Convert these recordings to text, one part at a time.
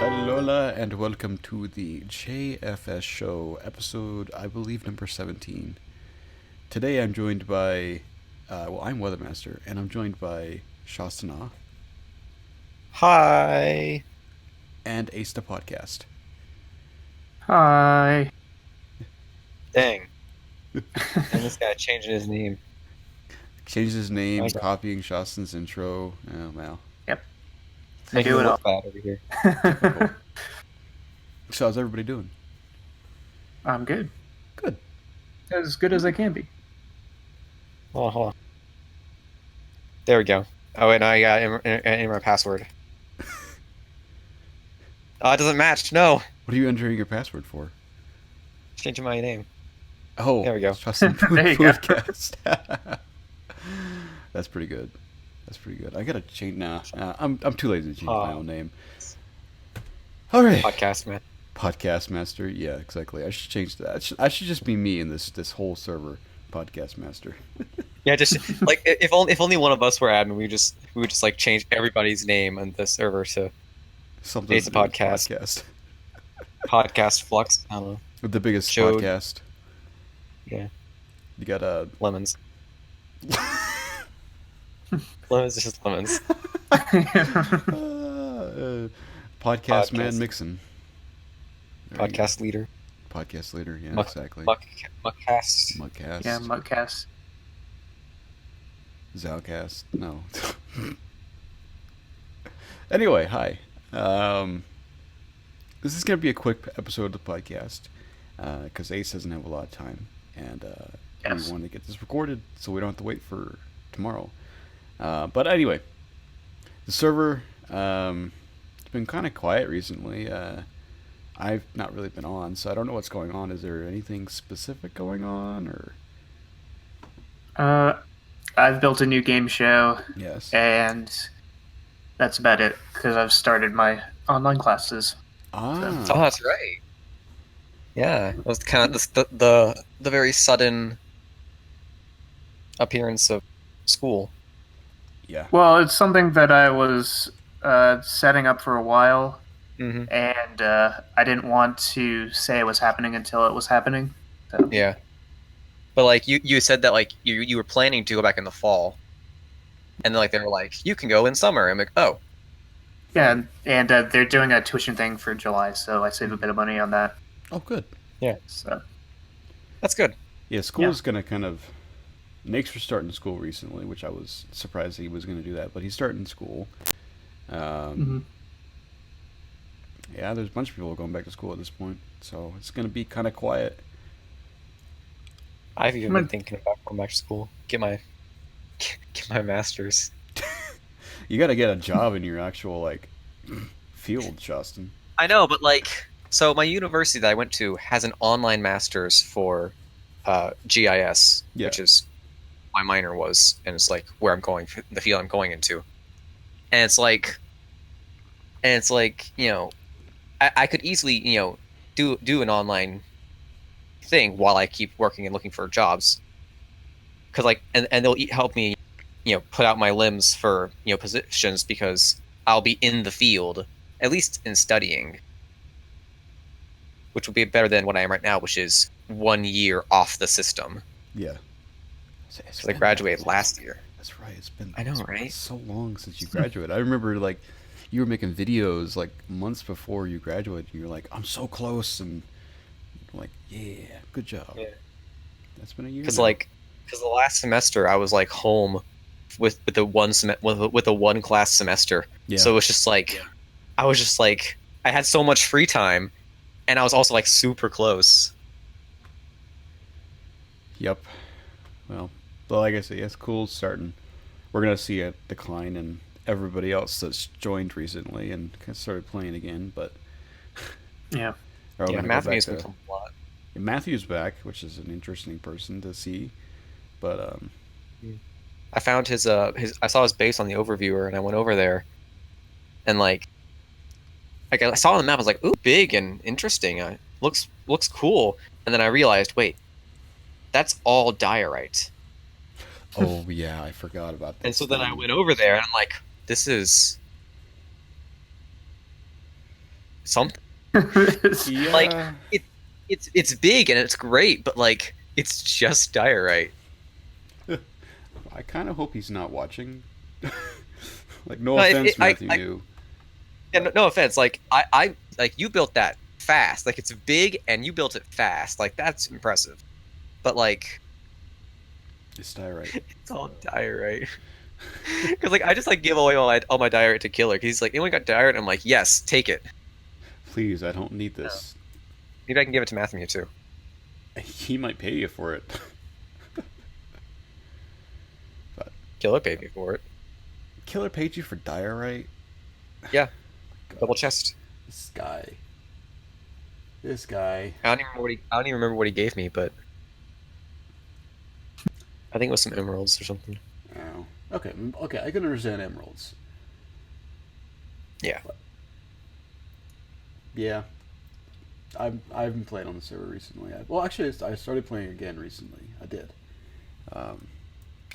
Alola and welcome to the JFS Show, episode, I believe, number 17. Today I'm joined by, I'm WeatherMaster, and I'm joined by ShawstinAu Hi. and Ace the Podcast. Hi. Dang. And this guy changing his name. Changed his My name, God. copying Shawstin's intro. Oh, wow. Yep. I Making do me it look all. bad over here. Typical. So how's everybody doing? I'm good. Good. As good as I can be. Hold on. There we go. Oh, and I got in my password. Oh, it doesn't match. No. What are you entering your password for? Changing my name. Oh, There we go. Shawstin There you go. Podcast. That's pretty good. That's pretty good. I gotta change now. I'm too lazy to change my own name. All right. Podcast, man. Podcast Master. Yeah, exactly. I should change that. I should just be me in this whole server. Podcast Master. Yeah, just like if only one of us were admin, we would just like change everybody's name on the server to Something Ace to the do with Podcast. podcast. Podcast Flux. I don't know. With the biggest Showed- podcast. Yeah. You got Lemons. Lemons, just lemons. Podcast man Podcast. Mixon. There you go. Podcast leader. Podcast leader. Yeah, Muck- exactly. Muckcast. Mugcast. Yeah, Mudcast. Zalcast. No. Anyway, hi. This is going to be a quick episode of the podcast because Ace doesn't have a lot of time, and Yes. we want to get this recorded so we don't have to wait for tomorrow. But anyway, the server it's been kind of quiet recently. I've not really been on, so I don't know what's going on. Is there anything specific going on, or I've built a new game show, yes? and that's about it, because I've started my online classes. Oh, Ah, that's right. Yeah, it was kind of the very sudden appearance of school. yeah. Well, it's something that I was setting up for a while, Mm-hmm. and I didn't want to say it was happening until it was happening. So, Yeah, but like you said that like you were planning to go back in the fall, and then like they were like you can go in summer. I'm like, oh, yeah, and they're doing a tuition thing for July, so I saved a bit of money on that. Oh, good. So that's good. Yeah, school's gonna kind of. Nake's for starting school recently, which I was surprised he was gonna do that, but he's starting school. mhm. Yeah, there's a bunch of people going back to school at this point, so it's gonna be kind of quiet. I've even Come on. been thinking about going back to school, get my master's. You gotta get a job in your actual like field, Justin. I know, but like, so my university that I went to has an online master's for GIS, Yeah. which is my minor was, and it's like where I'm going, the field I'm going into, and it's like, you know, I could easily do an online thing while I keep working and looking for jobs, because like, and they'll help me, put out my limbs for positions because I'll be in the field at least in studying, which would be better than what I am right now, which is 1 year off the system. Yeah. Because I graduated last year. That's right. It's been. I know, it's been right? so long since you graduated. I remember like you were making videos like months before you graduated. And you're like, I'm so close, and I'm like, yeah, good job. Yeah. That's been a year. Because now. because the last semester I was like home with the with a one class semester. Yeah. So it was just like, I was just like, I had so much free time, and I was also like super close. Yep. Well, like I say, school's starting. We're gonna see a decline in everybody else that's joined recently and kind of started playing again, but Yeah. are all Yeah, gonna go back Matthew's to- been playing a lot. Matthew's back, which is an interesting person to see. But I found his I saw his base on the overviewer, and I went over there, and like I saw on the map, I was like, ooh, big and interesting. Looks cool. And then I realized, wait, that's all diorite. oh yeah, I forgot about that. And so then I went over there, and I'm like, this is something. Yeah. Like it's big and it's great, but like it's just diorite. I kind of hope he's not watching. Like, no No, offense, Matthew New. yeah, no offense. Like I like you built that fast. Like it's big and you built it fast. Like that's impressive. But like It's diorite. it's all diorite. Because like I just like give away all my diorite to Killer. 'Cause he's like, anyone got diorite? I'm like, yes, take it. Please, I don't need this. Maybe I can give it to Matthew too. He might pay you for it. But Killer paid me for it. Killer paid you for diorite? Yeah, double chest. This guy. This guy. I don't even remember what he gave me, but I think it was some emeralds or something. Oh. Okay, okay, I can understand emeralds. Yeah. But, yeah. I've been playing on the server recently. Well, actually, I started playing again recently. I did.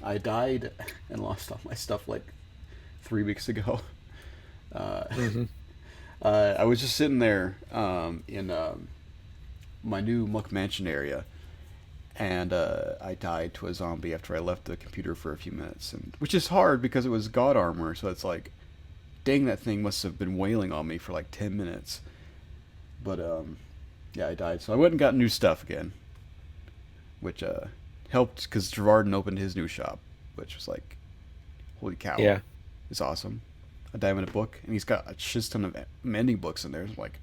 I died and lost all my stuff like 3 weeks ago. I was just sitting there in my new Muck Mansion area, and I died to a zombie after I left the computer for a few minutes, and which is hard because it was god armor, so it's like, dang, that thing must have been wailing on me for like 10 minutes. But yeah, I died, so I went and got new stuff again, which helped because Gerardin opened his new shop, which was like, holy cow, Yeah. it's awesome. A diamond a book, and he's got a shiz ton of mending books in there. It's like,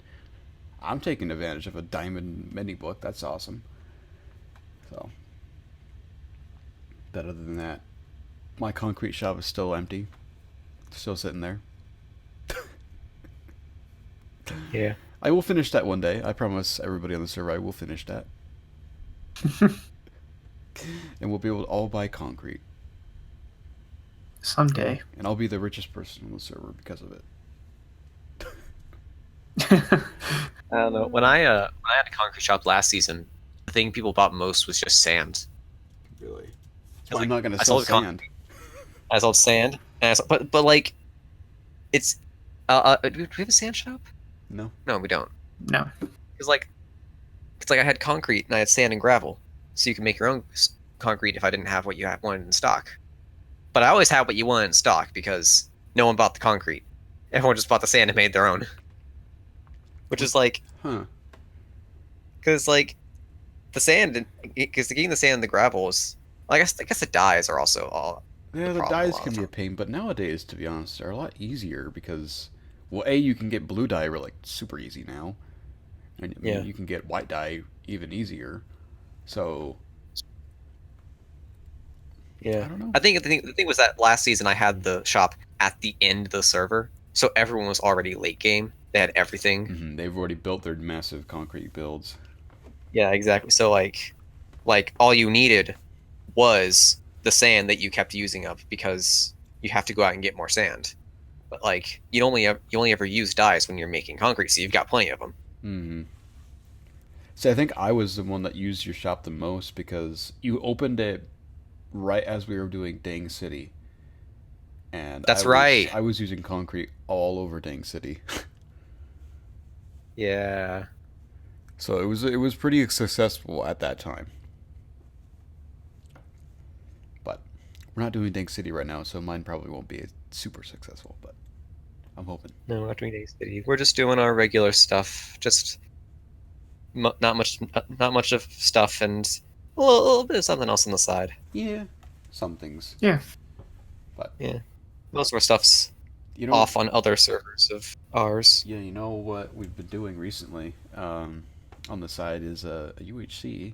I'm taking advantage of a diamond mending book. That's awesome. So, but other than that, my concrete shop is still empty, still sitting there. Yeah. I will finish that one day. I promise everybody on the server I will finish that. And we'll be able to all buy concrete. Someday. And I'll be the richest person on the server because of it. I don't know. When I had a concrete shop last season, the thing people bought most was just sand. Really? Like, I'm not going to I sell sold sand. I sold sand, and but like, it's do we have a sand shop? No. No, we don't. No. It's like I had concrete and I had sand and gravel, so you can make your own concrete if I didn't have what you wanted in stock. But I always had what you wanted in stock because no one bought the concrete. Everyone just bought the sand and made their own. Which is like, Huh. because like the sand, because getting the sand and the gravel is, I guess the dyes are also all. Yeah, the problem a dyes lot can of be a them. pain, but nowadays, to be honest, they're a lot easier because, well, A, you can get blue dye like super easy now, and I mean, Yeah. you can get white dye even easier. So Yeah, I don't know. I think the thing was that last season I had the shop at the end of the server, so everyone was already late game. They had everything. They've already built their massive concrete builds. Yeah, exactly. So like all you needed was the sand that you kept using up because you have to go out and get more sand. But like you only ever use dyes when you're making concrete, so you've got plenty of them. Mm-hmm. See, I think I was the one that used your shop the most because you opened it right as we were doing Dang City, and That's right. I was using concrete all over Dang City. Yeah. So it was pretty successful at that time. But we're not doing Dang City right now, so mine probably won't be super successful, but I'm hoping. No, we're not doing Day City. We're just doing our regular stuff. Just not much of stuff and a little bit of something else on the side. Yeah, some things. Yeah. But Yeah. Most of our stuff's you know, off on other servers of ours. yeah, you know what we've been doing recently on the side is a UHC.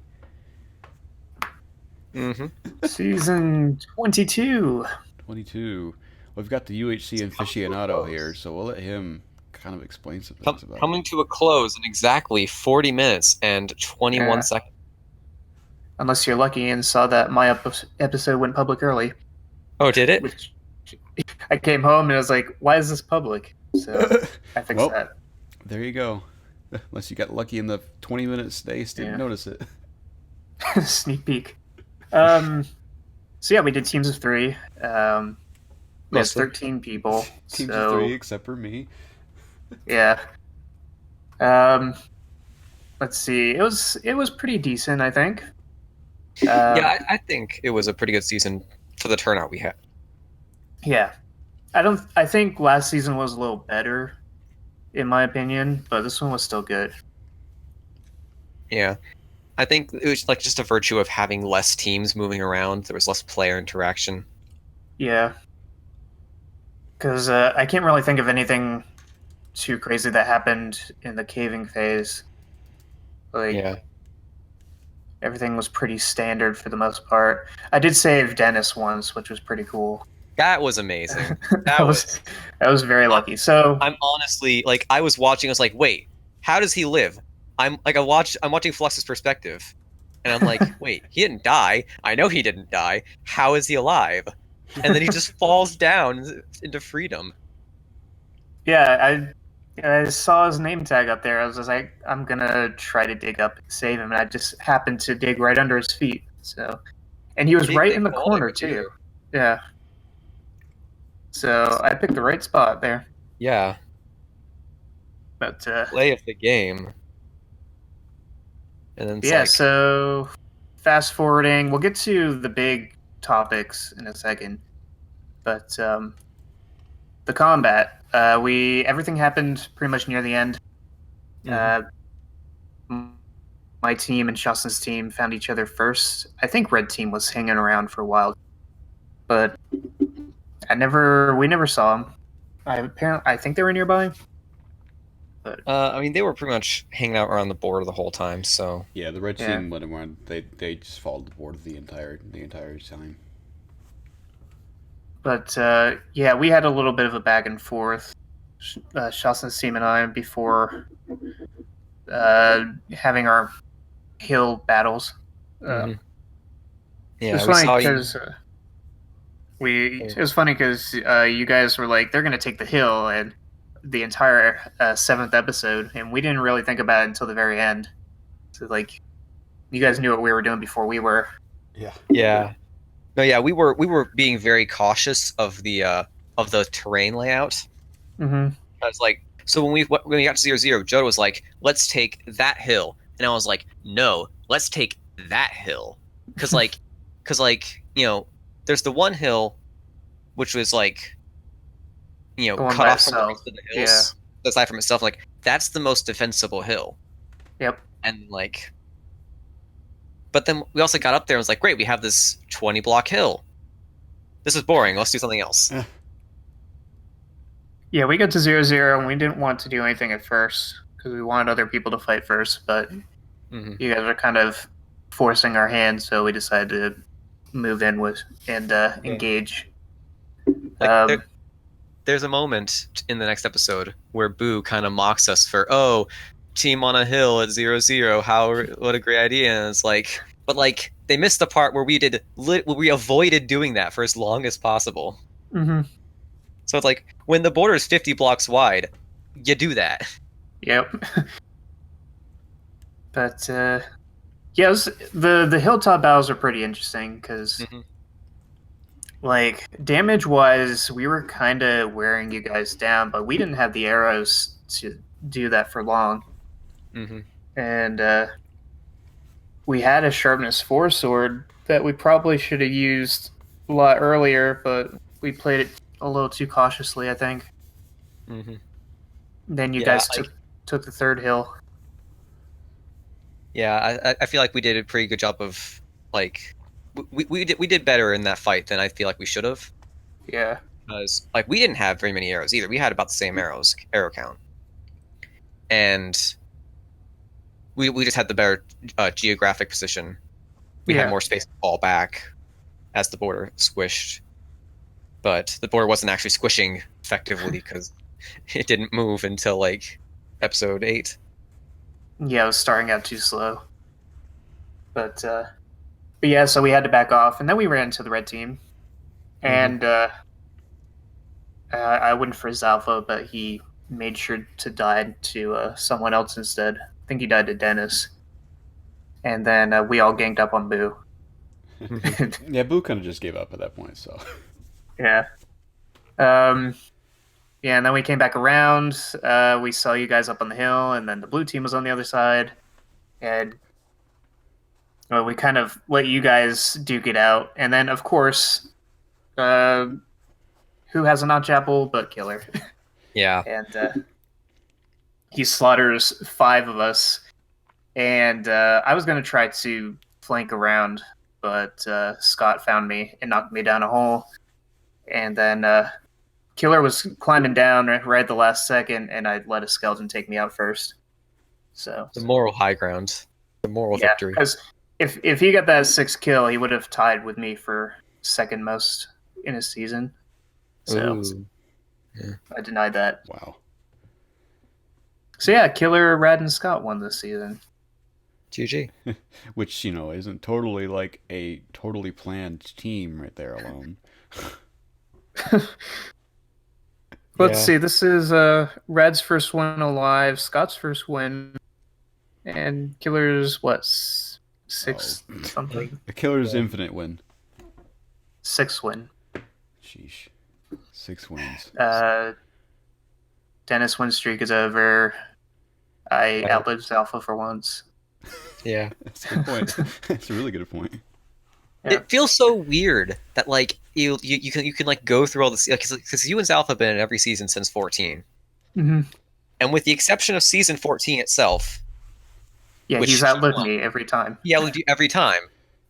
Mm-hmm. Season 22. 22. We've got the UHC aficionado here, so we'll let him kind of explain some things about Coming to a close in exactly 40 minutes and 21 seconds. Unless you're lucky and saw that my episode went public early. Oh, did it? Which I came home and I was like, why is this public? So I fixed Well, that. There you go. Unless you got lucky in the 20 minutes Stace didn't notice it. Sneak peek. So yeah, we did teams of 3. There's Mostly. 13 people. Teams so, of 3 except for me. Yeah. Um, let's see. It was pretty decent, I think. Yeah, Uh, I think it was a pretty good season for the turnout we had. yeah. I think last season was a little better, in my opinion, but this one was still good. Yeah. I think it was like just a virtue of having less teams moving around. There was less player interaction. Yeah. Because I can't really think of anything too crazy that happened in the caving phase. Like, Yeah. everything was pretty standard for the most part. I did save Dennis once, which was pretty cool. That was amazing. that That was was that was very I- lucky. So I'm honestly like I was watching, I was like, wait, how does he live? I'm watching Flux's perspective. And I'm like, wait, he didn't die. I know he didn't die. How is he alive? And then he just falls down into freedom. yeah, I saw his name tag up there. I was just like, I'm gonna try to dig up and save him, and I just happened to dig right under his feet. So, and he was right Big in the baller corner with too. you. Yeah. So I picked the right spot there. Yeah. But Play of the game. And then it's yeah, like, so fast forwarding, we'll get to the big topics in a second. But the combat, we everything happened pretty much near the end. mhm. My team and Shawstin's team found each other first. I think Red Team was hanging around for a while, but we never saw them. I think they were nearby. But I mean, they were pretty much hanging out around the border the whole time, so Yeah, the red yeah, team let him run. They just followed the board the entire time. but yeah, we had a little bit of a back and forth, Shawstin's team and I, before having our hill battles. Uh, mhm. it was Yeah, we funny saw you. because it was funny because you guys were like, they're gonna take the hill, and the entire seventh episode, and we didn't really think about it until the very end. So like, you guys knew what we were doing before we were. Yeah. Yeah. No, yeah, we were being very cautious of the terrain layout. Mm-hmm. I was like, so when we got to 0-0, Joe was like, let's take that hill, and I was like, no, let's take that hill, because you know, there's the one hill which was like, you know, The one cut by off from the itself. rest of the Yeah. hills, aside from itself. Like that's the most defensible hill, Yep. and like, but then we also got up there and was like, great, we have this 20 block hill. This is boring. Let's do something else. Yeah, we got to 0-0, and we didn't want to do anything at first because we wanted other people to fight first. But Mhm. you guys are kind of forcing our hand, so we decided to move in with and engage. Like there's a moment in the next episode where Boo kind of mocks us for, oh, team on a hill at 0-0. What a great idea. And it's like, but like they missed the part where we avoided doing that for as long as possible. Mm-hmm. So it's like when the border is 50 blocks wide, you do that. Yep. But yeah, the hilltop battles are pretty interesting because Mhm. like damage wise, we were kind of wearing you guys down, but we didn't have the arrows to do that for long. Mhm. And we had a sharpness 4 sword that we probably should have used a lot earlier, but we played it a little too cautiously, I think. Mhm. Then you Yeah, guys took the third hill. yeah. I feel like we did a pretty good job of like we did better in that fight than I feel like we should have, Yeah. because like we didn't have very many arrows either. We had about the same arrow count, and we just had the better geographic position. We had Yeah. more space to fall back as the border squished, but the border wasn't actually squishing effectively because it didn't move until like episode 8. Yeah, it was starting out too slow. But yeah, so we had to back off, and then we ran into the red team, and I wouldn't for Zalpha, but he made sure to die to someone else instead. I think he died to Dennis, and then we all ganged up on Boo. Yeah, Boo kind of just gave up at that point. So Yeah. Um, Yeah, and then we came back around. We saw you guys up on the hill, and then the blue team was on the other side. And we kind of let you guys duke it out. And then, of course, who has a notch apple but Killer? Yeah. And he slaughters 5 of us. And I was going to try to flank around, but Scott found me and knocked me down a hole. And then Killer was climbing down right at the last second, and I let a skeleton take me out first. So The moral high ground. The moral victory. because if he got that 6th kill, he would have tied with me for second most in a season. So Ooh. Yeah. I denied that. Wow. So yeah, Killer, Rad, and Scott won this season. GG. Which, you know, isn't totally like a totally planned team right there alone. Let's Yeah. see. This is Rad's first win alive, Scott's first win, and Killer's what 6th something, The Killer's Yeah. infinite win. 6th win. Sheesh. 6 wins. Dennis' win streak is over. I Oh. outlived Alpha for once. Yeah. That's a good point. That's a really good point. Yeah. It feels so weird that like you can like go through all this because you and Alpha have been in every season since 14, Mm-hmm. and with the exception of season 14 itself, Yeah, Which he's he outlived won. me every time. he outlived you every time,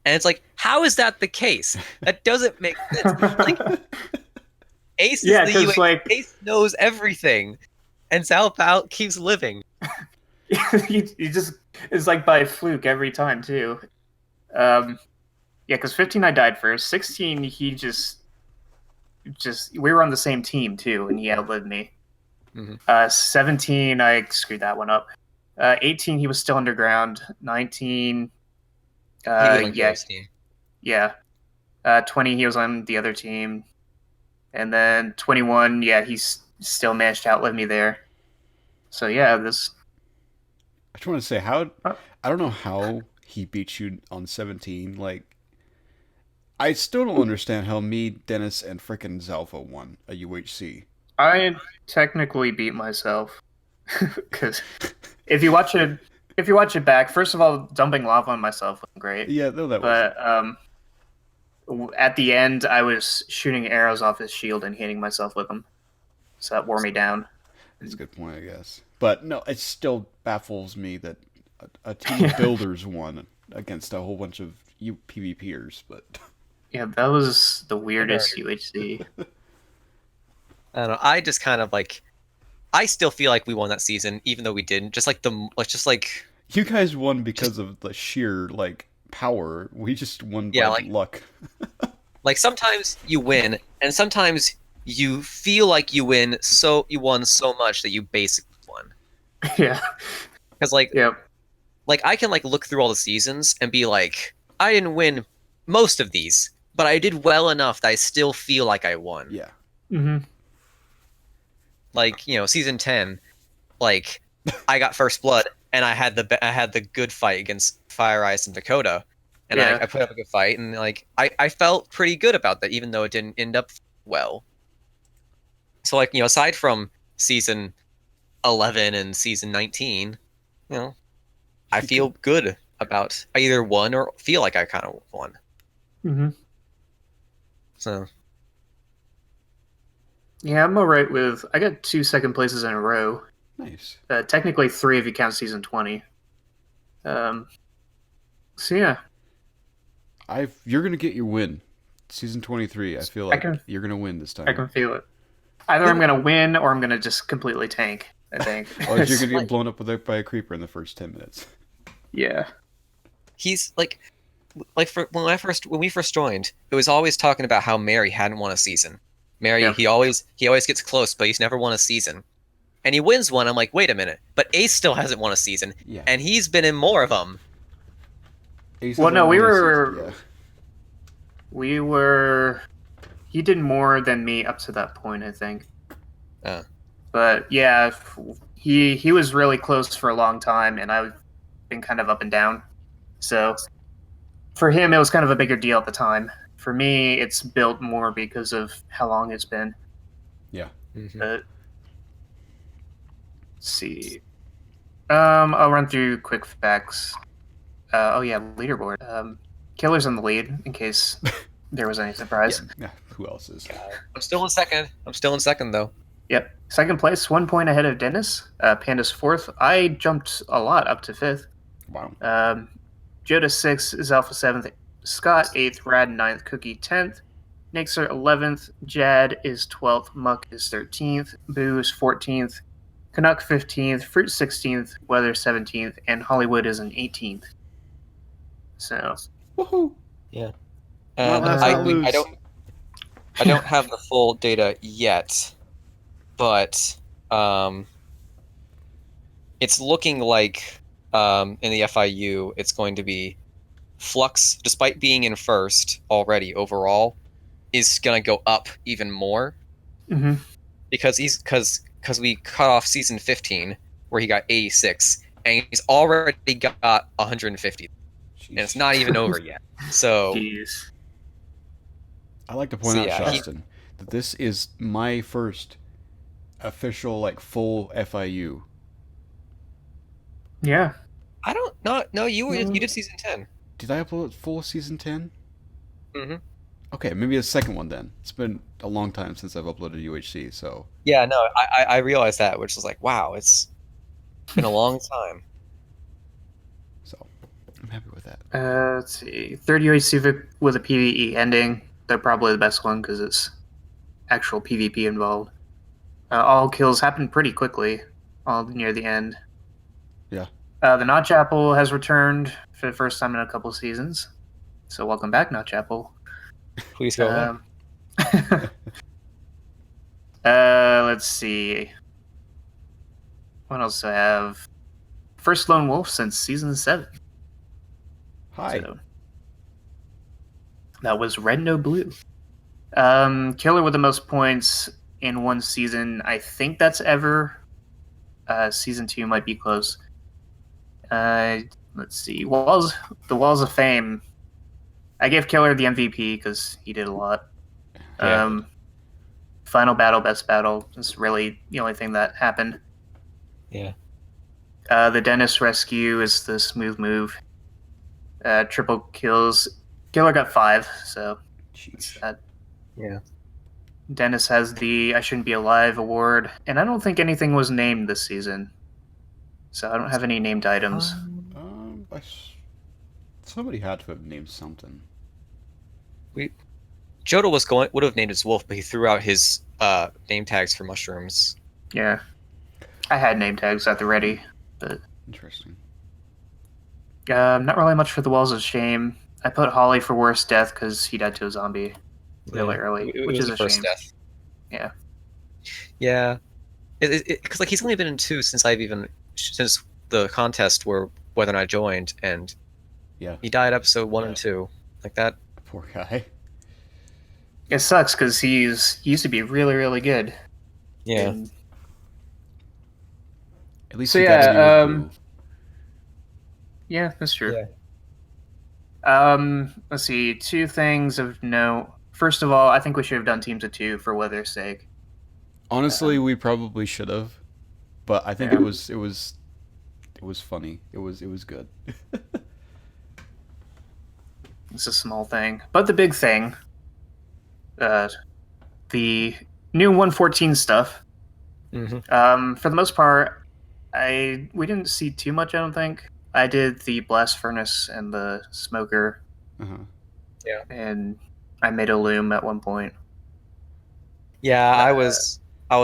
and it's like, how is that the case? That doesn't make sense. Like Ace is Yeah, the 'cause, UHC. like- Ace knows everything, and Alpha keeps living. he just is like by fluke every time too. Yeah, because 15 I died first. 16 he just we were on the same team too, and he outlived me. Mhm. 17 I screwed that one up. 18 he was still underground. 19 He was on yeah Killer's team. yeah. 20 he was on the other team, and then 21 yeah he's still managed to outlive me there. So yeah, this I just want to say how Oh. I don't know how he beat you on 17. Like, I still don't understand how me, Dennis, and frickin' Zalpha won a UHC. I technically beat myself because if you watch it back, first of all, dumping lava on myself wasn't great. Yeah, no, that was. But at the end, I was shooting arrows off his shield and hitting myself with them, so that wore me down. That's a good point, I guess. But no, it still baffles me that a team of builders won against a whole bunch of PvPers. But Yeah, that was the weirdest UHC. I don't know. I just kind of like. I still feel like we won that season, even though we didn't. Just like you guys won because of the sheer like power. We just won by like- luck. Like sometimes you win, and sometimes you feel like you won so much that you basically won. Yeah, Because like yep. I can like look through all the seasons and be like, I didn't win most of these, but I did well enough that I still feel like I won. Yeah. Mm-hmm. Like, season 10, like I got first blood and I had the good fight against Fire Ice and Dakota, and Yeah. I put up a good fight, and like I felt pretty good about that, even though it didn't end up well. So like, aside from season 11 and season 19, I feel good about I either won or feel like I kind of won. Mm-hmm. So Yeah, I'm alright with. I got 2 second places in a row. Nice. Technically 3 if you count season 20. So yeah, You're gonna get your win. Season 23. I feel like you're gonna win this time. I can feel it. Either I'm gonna win or I'm gonna just completely tank. I think. Or you're gonna get blown up by a creeper in the first 10 minutes. Yeah. he's like when we first joined, it was always talking about how Mary hadn't won a season. Mary, Yeah. he always gets close, but he's never won a season. And he wins one. I'm like, wait a minute, but Ace still hasn't won a season, Yeah. and he's been in more of them. Ace Well, has no, won we this were- season, yeah. We were. He did more than me up to that point, I think. But yeah, he was really close for a long time, and I've been kind of up and down. So for him, it was kind of a bigger deal at the time. For me, it's built more because of how long it's been. Mhm. But Let's see. I'll run through quick facts. Leaderboard. Killer's in the lead, in case there was any surprise. Yeah, who else is? I'm still in second, though. Yep. Second place, 1 point ahead of Dennis. Panda's fourth. I jumped a lot up to fifth. Wow. Joda 6th is Alpha 7th. Scott 8th. Rad 9th. Cookie 10th. Nixer 11th. Jad is 12th. Muck is 13th. Boo is 14th. Canuck 15th. Fruit 16th. Weather 17th. And Hollywood is an 18th. So. Woohoo! Yeah. Let's not lose. I don't have the full data yet, but it's looking like in the FIU it's going to be Flux, despite being in first already overall, is going to go up even more because we cut off season 15 where he got 86 and he's already got 150. Jeez. And it's not even over yet. So Jeez. I like to point out, Shawstin, that this is my first official, full FIU. Yeah. I don't know. No, you did season 10. Did I upload full season 10? Mm-hmm. Okay, maybe the second one then. It's been a long time since I've uploaded UHC, so... Yeah, no, I realized that, which was like, wow, it's been a long time. So, I'm happy with that. Let's see. Third UHC with a PvE ending. They're probably the best one because it's actual PvP involved. All kills happen pretty quickly, all near the end. Yeah. The Notch Apple has returned for the first time in a couple seasons. So welcome back, Notch Apple. Please go ahead. Let's see. What else do I have? First Lone Wolf since season 7. Hi. So, that was Red No Blue. Killer with the most points in one season. I think that's ever. Season 2 might be close. Let's see. The Walls of Fame. I gave Killer the MVP because he did a lot. Yeah. Final Battle, Best Battle is really the only thing that happened. Yeah. The Dennis Rescue is the smooth move. Triple kills. Killer got 5, so Jeez. that. Yeah. Dennis has the I Shouldn't Be Alive award, and I don't think anything was named this season. So I don't have any named items. Somebody had to have named something. Joda would have named his wolf, but he threw out his name tags for mushrooms. Yeah. I had name tags at the ready, but Interesting. not really much for the Walls of Shame. I put Holly for worst death because he died to a zombie really early, which is a shame. Death. Yeah. Yeah. Because he's only been in 2 since since the contest where Weather and I joined, and Yeah. he died episode 1 and 2 like that. Poor guy. It sucks because he used to be really, really good. Yeah. And At least So, he got to be yeah, with Blue. yeah, that's true. Yeah. Let's see. 2 things of note. First of all, I think we should have done teams of 2 for Weather's sake. Honestly, we probably should have, but I think Yeah. it was funny. It was good. It's a small thing, but the big thing, the new 114 stuff. Mm-hmm. For the most part, we didn't see too much. I don't think I did the blast furnace and the smoker, Uh-huh. and I made a loom at one point. Yeah, I was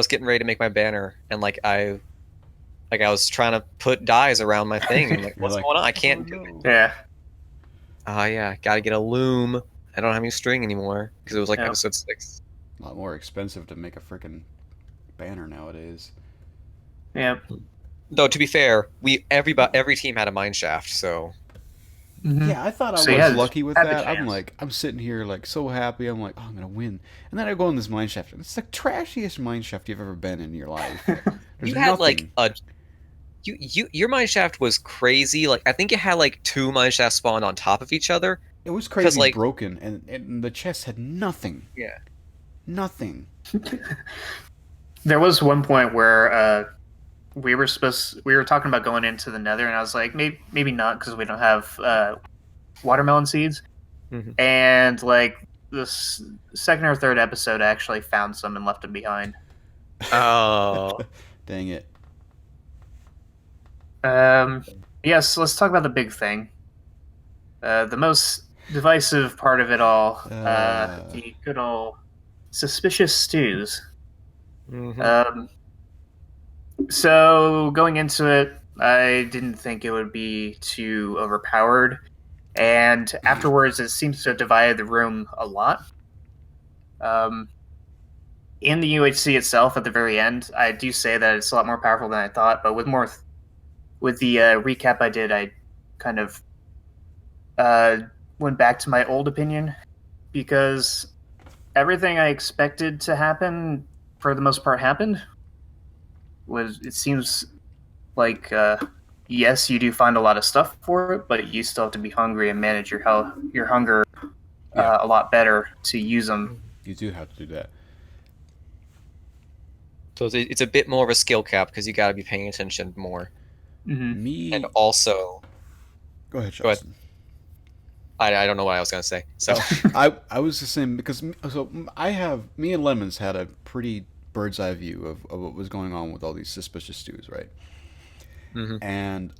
getting ready to make my banner, and I was trying to put dyes around my thing. I'm like, You're what's like, going on? I can't do "Oh, it. no." Yeah, Yeah, gotta get a loom. I don't have any string anymore because it was Yeah. episode 6. A lot more expensive to make a freaking banner nowadays. yeah. Though to be fair, every team had a mine shaft, so Mhm. Yeah, I thought I So you was had- lucky with had the that. I'm chance. I'm sitting here so happy. I'm like, oh, I'm gonna win, and then I go in this mine shaft, and it's the trashiest mine shaft you've ever been in your life. There's you had nothing. your mine shaft was crazy. I think it had 2 mine shafts spawned on top of each other. It was crazy 'cause, broken, and the chest had nothing. Nothing. There was one point where we were talking about going into the Nether, and I was like, maybe not because we don't have watermelon seeds. Mhm. And like this second or third episode, I actually found some and left them behind. Oh. Dang it. Yes, let's talk about the big thing. The most divisive part of it all, the good old suspicious stews. Mm-hmm. So going into it, I didn't think it would be too overpowered, and afterwards, it seems to have divided the room a lot. Um, in the UHC itself, at the very end, I do say that it's a lot more powerful than I thought. But with the recap I did, I kind of uh, went back to my old opinion because everything I expected to happen, for the most part, happened. It seems like yes, you do find a lot of stuff for it, but you still have to be hungry and manage your hunger Yeah. a lot better to use them. You do have to do that. So it's a bit more of a skill cap because you got to be paying attention more. Mm-hmm. Me. And also, Go ahead, go ahead. Shawstin. I don't know what I was gonna say. So I was the same because me and Lemons had a pretty bird's eye view of what was going on with all these suspicious stews, right? Mhm. And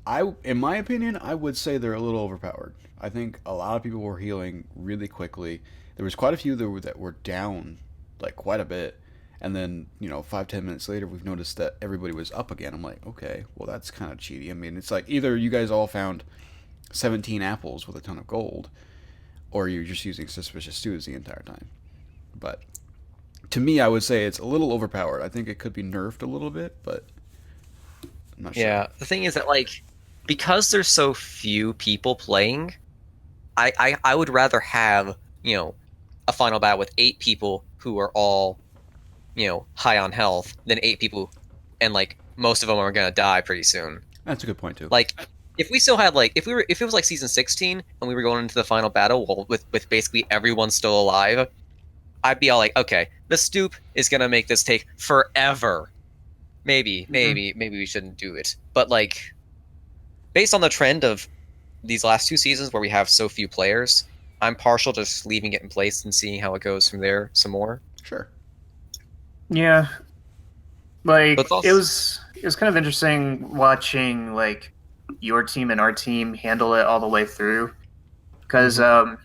in my opinion, I would say they're a little overpowered. I think a lot of people were healing really quickly. There was quite a few that were down like quite a bit, and then 5-10 minutes later, we've noticed that everybody was up again. I'm like, okay, well that's kind of cheaty. I mean, it's like either you guys all found 17 apples with a ton of gold, or you're just using suspicious stews the entire time. But to me, I would say it's a little overpowered. I think it could be nerfed a little bit, but I'm not sure. yeah, the thing is that like because there's so few people playing, I would rather have a final battle with 8 people who are all high on health than 8 people, and like most of them are gonna die pretty soon. That's a good point too. Like if we still had like if it was like season 16 and we were going into the final battle with basically everyone still alive, I'd be all like, okay, the stoop is gonna make this take forever. Maybe we shouldn't do it. But like based on the trend of these last 2 seasons where we have so few players, I'm partial to just leaving it in place and seeing how it goes from there some more. Sure. Yeah, like But also, it was kind of interesting watching like your team and our team handle it all the way through because I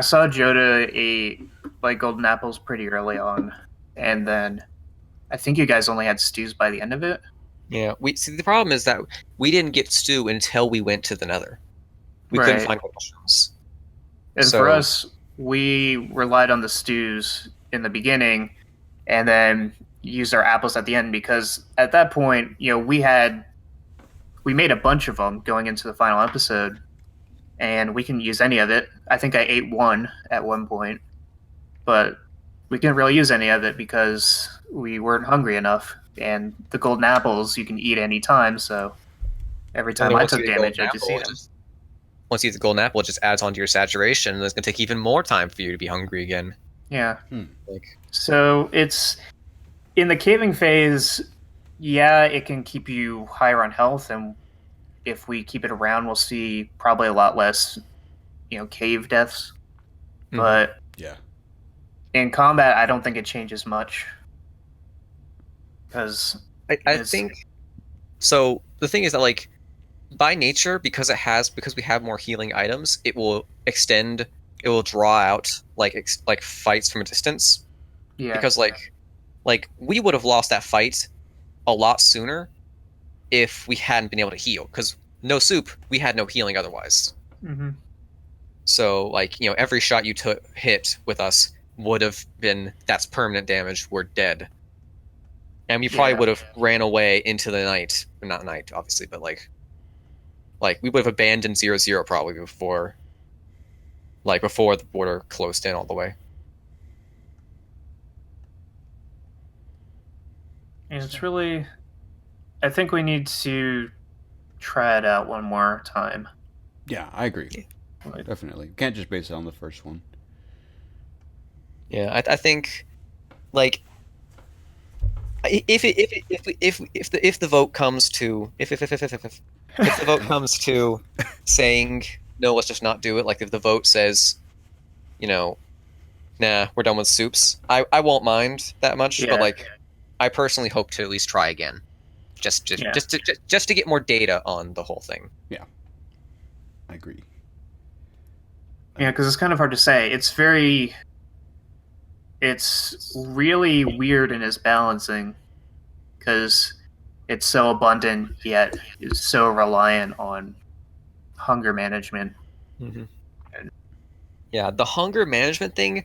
saw Joda ate like golden apples pretty early on, and then I think you guys only had stews by the end of it. yeah, we see the problem is that we didn't get stew until we went to the Nether. We couldn't Right. find mushrooms. And So- for us, we relied on the stews in the beginning, and then used our apples at the end because at that point, we made a bunch of them going into the final episode, and we can use any of it. I think I ate one at one point, but we couldn't really use any of it because we weren't hungry enough. And the golden apples you can eat any time, so every And time then I once you took get the damage, golden I just apple, eat them. once you eat the golden apple, it just adds onto your saturation, and it's gonna take even more time for you to be hungry again. Yeah. Like, So it's in the caving phase. Yeah, it can keep you higher on health, and if we keep it around, we'll see probably a lot less, cave deaths. Mhm. But Yeah. in combat, I don't think it changes much because I think so. The thing is that like by nature, because we have more healing items, it will extend. It will draw out like fights from a distance. yeah, Because like we would have lost that fight a lot sooner if we hadn't been able to heal. Because no soup, we had no healing otherwise. hmm So like every shot you hit with us would have been that's permanent damage. We're dead. And we probably Yeah. would have ran away into the night. Not night, obviously, but like we would have abandoned 0-0 probably before the border closed in all the way. and it's really. I think we need to try it out one more time. Yeah, I agree. Like, Definitely. Can't just base it on the first one. Yeah, I think like If the vote comes to if the vote comes to saying no, let's just not do it. Like if the vote says, you know, nah, we're done with soups. I won't mind that much, but Yeah. like I personally hope to at least try again, just Yeah. to get more data on the whole thing. I agree. Yeah, because it's kind of hard to say. It's really weird in its balancing, because it's so abundant yet is so reliant on hunger management. Yeah, the hunger management thing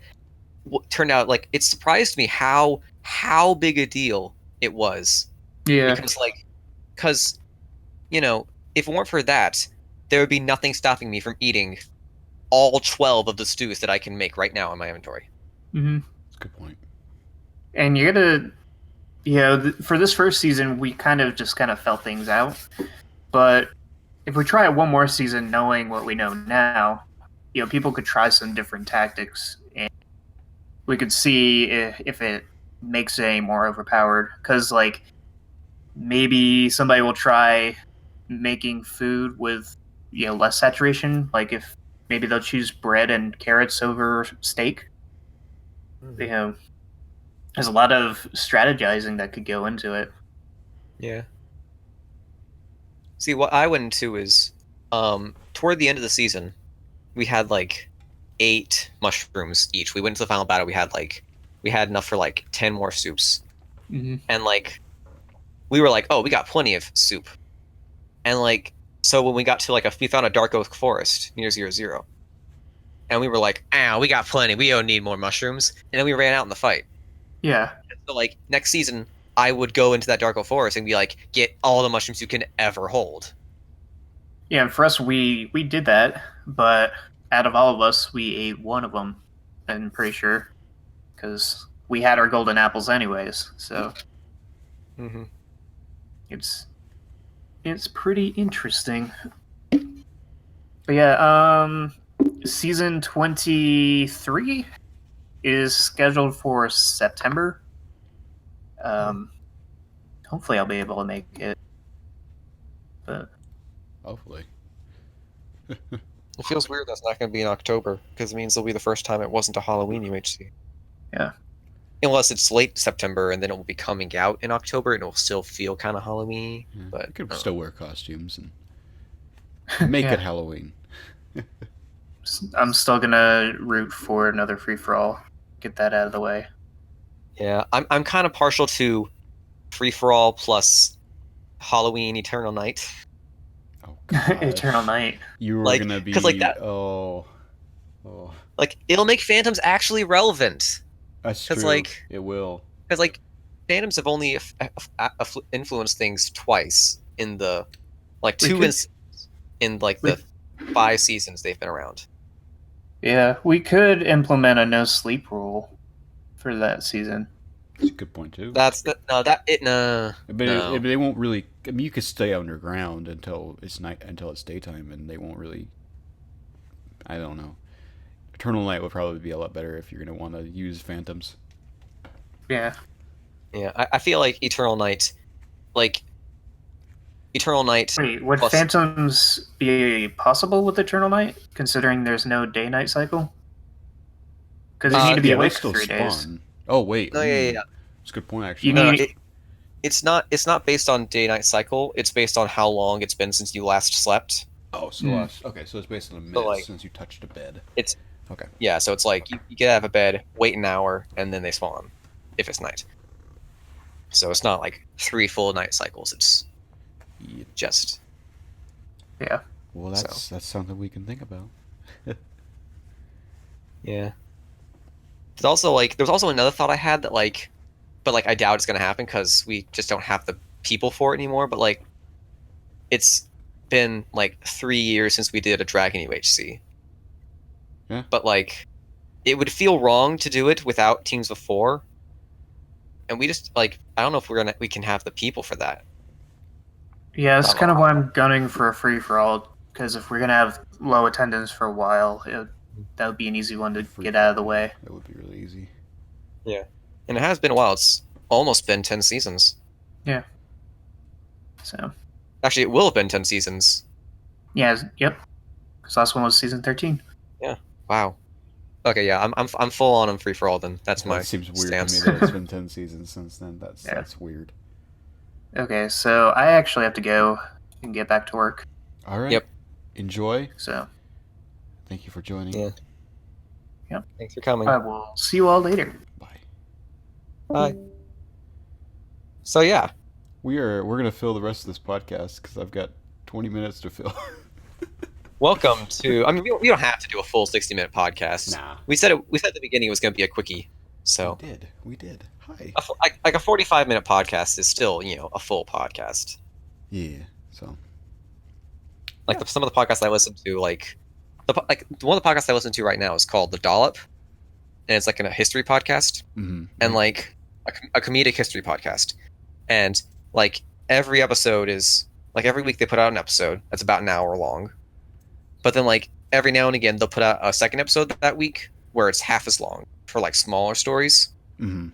turned out like it surprised me how big a deal it was. Yeah. Because if it weren't for that, there would be nothing stopping me from eating all 12 of the stews that I can make right now in my inventory. Mm-hmm. That's a good point. And you gotta, for this first season, we kind of felt things out. But if we try it one more season, knowing what we know now, people could try some different tactics, and we could see if it makes it any more overpowered. Because, like, maybe somebody will try making food with, less saturation. Like, if maybe they'll choose bread and carrots over steak. There's a lot of strategizing that could go into it. Yeah. See, what I went into is, toward the end of the season, we had like 8 mushrooms each. We went to the final battle. We had enough for like 10 more soups, and like we were like, oh, we got plenty of soup, and like so when we got to we found a dark oak forest near 0-0, and we were like, we got plenty. We don't need more mushrooms, and then we ran out in the fight. Yeah. So like next season, I would go into that dark oak forest and be like, get all the mushrooms you can ever hold. Yeah, and for us, we did that, but out of all of us, we ate one of them. I'm pretty sure, because we had our golden apples anyways. So it's pretty interesting. But yeah, season 23 is scheduled for September. Hopefully, I'll be able to make it. But hopefully. It feels weird that's not going to be in October, because it means it'll be the first time it wasn't a Halloween UHC. Yeah. Unless it's late September and then it will be coming out in October and it will still feel kind of Halloween. Yeah, but you could still wear costumes and make it Halloween. I'm still gonna root for another free for all. Get that out of the way. Yeah, I'm kind of partial to free for all plus Halloween Eternal Night. Oh god. Eternal Night. You were gonna be like that. Oh. Like it'll make Phantoms actually relevant. That's true. Like it will. Because like Phantoms have only influenced things twice in the the 5 seasons they've been around. Yeah, we could implement a no sleep rule for that season. That's a good point too. But they won't really. I mean, you could stay underground until it's daytime, and they won't really. I don't know. Eternal Night would probably be a lot better if you're gonna want to use Phantoms. Yeah. Yeah, I feel like Eternal Night. Wait, would Phantoms be possible with Eternal Night, considering there's no day-night cycle? Because you need to be awake for 3 days. Oh wait. No, yeah. It's a good point, actually. It's not based on day-night cycle. It's based on how long it's been since you last slept. Oh, so okay, so it's based on a minute since you touched a bed. It's okay. Yeah, so it's like you get out of a bed, wait an hour, and then they spawn, if it's night. So it's not like 3 full night cycles. It's just Well, that's something we can think about. Yeah. There's also another thought I had that but I doubt it's gonna happen because we just don't have the people for it anymore. But it's been 3 years since we did a Dragon UHC. Yeah. But it would feel wrong to do it without teams of 4. And we just I don't know if we can have the people for that. Yeah, that's kind of why I'm gunning for a free for all, because if we're gonna have low attendance for a while, that would be an easy one to get out of the way. That would be really easy. Yeah, and it has been a while. It's almost been 10 seasons. Yeah. So. Actually, it will have been 10 seasons. Yeah. Yep. Because last one was season 13. Yeah. Wow. Okay, yeah, I'm full on free for all then. That's my That seems weird stance. to me that it's been 10 seasons since then. That's weird. Okay, so I actually have to go and get back to work. All right. Yep. Enjoy. So. Thank you for joining. Yeah. Yep. Thanks for coming. I will see you all later. Bye. Bye. So yeah, We're gonna fill the rest of this podcast because I've got 20 minutes to fill. welcome to. I mean, we don't have to do a full 60-minute podcast. Nah. We said at the beginning it was going to be a quickie. So We did. Hi. like a 45-minute podcast is still a full podcast. Yeah. So. Like some of the podcasts I listen to, like one of the podcasts I listen to right now is called The Dollop, and it's like a history podcast, Mm-hmm. and like a comedic history podcast, and like every episode is like every week they put out an episode that's about an hour long, but then like every now and again they'll put out a second episode that week where it's half as long for like smaller stories. Mm-hmm.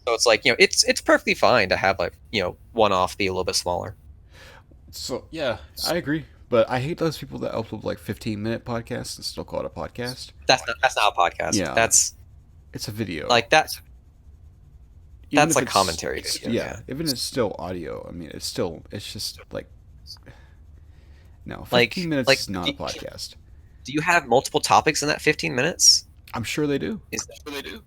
So it's like it's perfectly fine to have like one off be a little bit smaller. So yeah, I agree. But I hate those people that upload like 15-minute podcasts and still call it a podcast. That's not a podcast. Yeah. It's a video. Like that's Even if like it's- commentary video. Yeah, even if it's still audio. I mean, it's just like no, 15 Like- minutes like, is not a podcast. Do you have multiple topics in that 15 minutes? I'm sure they do. Is that what they do?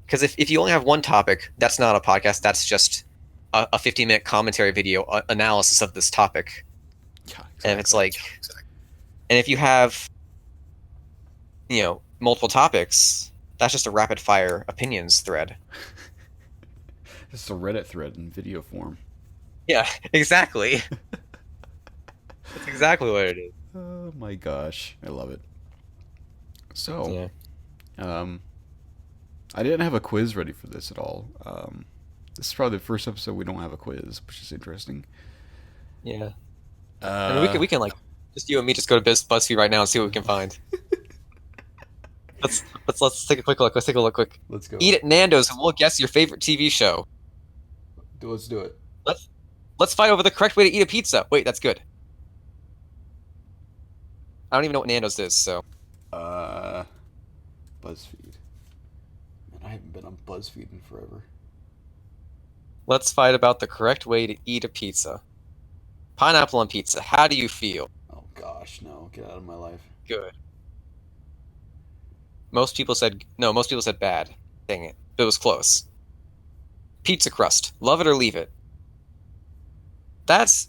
Because if you only have one topic, that's not a podcast. That's just a 15-minute commentary video analysis of this topic. Yeah, And it's like, and if you have, multiple topics, that's just a rapid fire opinions thread. It's a Reddit thread in video form. Yeah, exactly. That's exactly what it is. Oh my gosh, I love it. So, Yeah. I didn't have a quiz ready for this at all. This is probably the first episode we don't have a quiz, which is interesting. Yeah. I mean, we can like just you and me just go to BuzzFeed right now and see what we can find. Let's take a quick look. Let's take a look quick. Let's go. Eat at Nando's and we'll guess your favorite TV show. Let's do it. Let's fight over the correct way to eat a pizza. Wait, that's good. I don't even know what Nando's is, so. BuzzFeed. Man, I haven't been on BuzzFeed in forever. Let's fight about the correct way to eat a pizza. Pineapple on pizza. How do you feel? Oh gosh, no! Get out of my life. Good. Most people said bad. Dang it. It was close. Pizza crust. Love it or leave it. That's